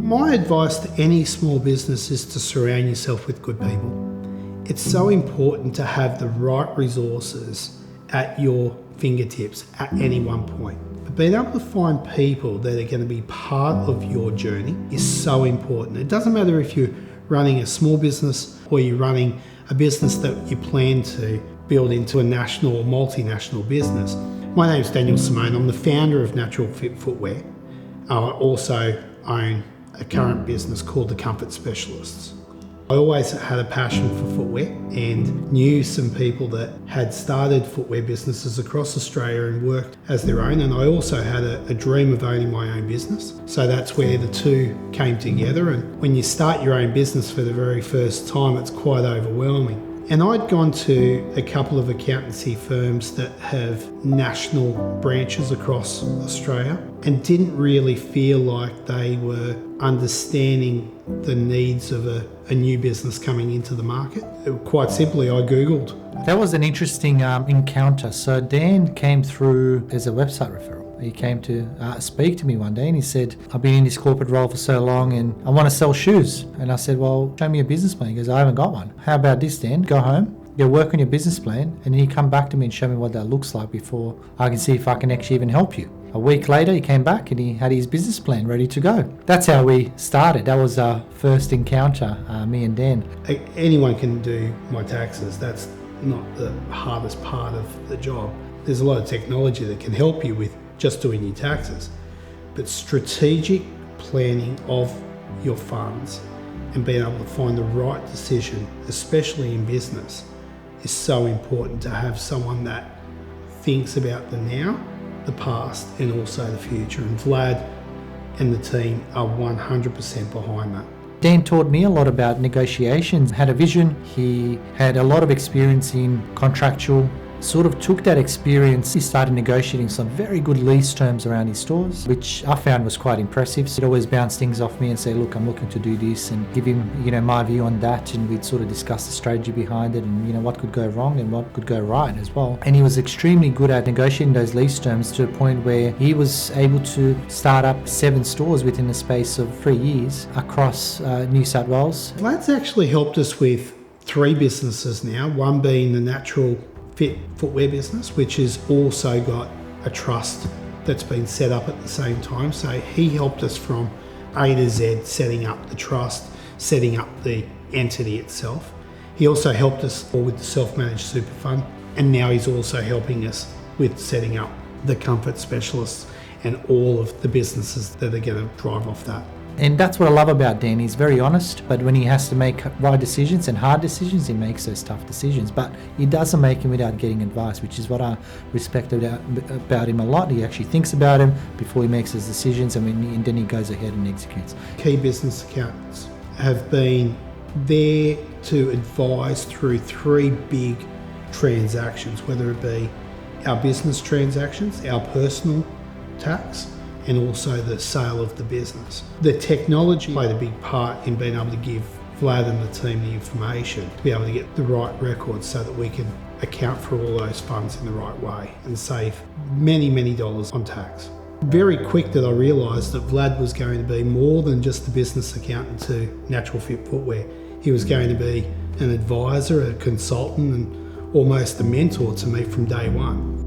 My advice to any small business is to surround yourself with good people. It's so important to have the right resources at your fingertips at any one point. But being able to find people that are going to be part of your journey is so important. It doesn't matter if you're running a small business or you're running a business that you plan to build into a national or multinational business. My name's Daniel Simone. I'm the founder of Natural Fit Footwear. I also own a current business called The Comfort Specialists. I always had a passion for footwear and knew some people that had started footwear businesses across Australia and worked as their own, and I also had a dream of owning my own business. So that's where the two came together, and when you start your own business for the very first time, it's quite overwhelming. And I'd gone to a couple of accountancy firms that have national branches across Australia and didn't really feel like they were understanding the needs of a new business coming into the market. Quite simply, I Googled. That was an interesting encounter. So Dan came through as a website referral. He came to speak to me one day and he said, I've been in this corporate role for so long and I want to sell shoes. And I said, well, show me your business plan. He goes, I haven't got one. How about this, Dan? Go home, go work on your business plan, and then you come back to me and show me what that looks like before I can see if I can actually even help you. A week later, he came back and he had his business plan ready to go. That's how we started. That was our first encounter, me and Dan. Anyone can do my taxes. That's not the hardest part of the job. There's a lot of technology that can help you with just doing your taxes. But strategic planning of your funds and being able to find the right decision, especially in business, is so important to have someone that thinks about the now, the past, and also the future. And Vlad and the team are 100% behind that. Dan taught me a lot about negotiations, had a vision. He had a lot of experience in contractual, sort of took that experience. He started negotiating some very good lease terms around his stores, which I found was quite impressive. So he'd always bounce things off me and say, look, I'm looking to do this, and give him, my view on that. And we'd sort of discuss the strategy behind it and, what could go wrong and what could go right as well. And he was extremely good at negotiating those lease terms to a point where he was able to start up 7 stores within the space of 3 years across New South Wales. Vlad's actually helped us with 3 businesses now, one being the Natural Fit Footwear business, which has also got a trust that's been set up at the same time. So he helped us from A to Z, setting up the trust, setting up the entity itself. He also helped us with the self-managed super fund, and now he's also helping us with setting up the Comfort Specialists and all of the businesses that are going to drive off that. And that's what I love about Dan. He's very honest, but when he has to make right decisions and hard decisions, he makes those tough decisions. But he doesn't make them without getting advice, which is what I respect about him a lot. He actually thinks about him before he makes his decisions, and then he goes ahead and executes. Key business accountants have been there to advise through 3 big transactions, whether it be our business transactions, our personal tax, and also the sale of the business. The technology played a big part in being able to give Vlad and the team the information to be able to get the right records so that we can account for all those funds in the right way and save many, many dollars on tax. Very quick that I realised that Vlad was going to be more than just the business accountant to Natural Fit Footwear. He was going to be an advisor, a consultant, and almost a mentor to me from day one.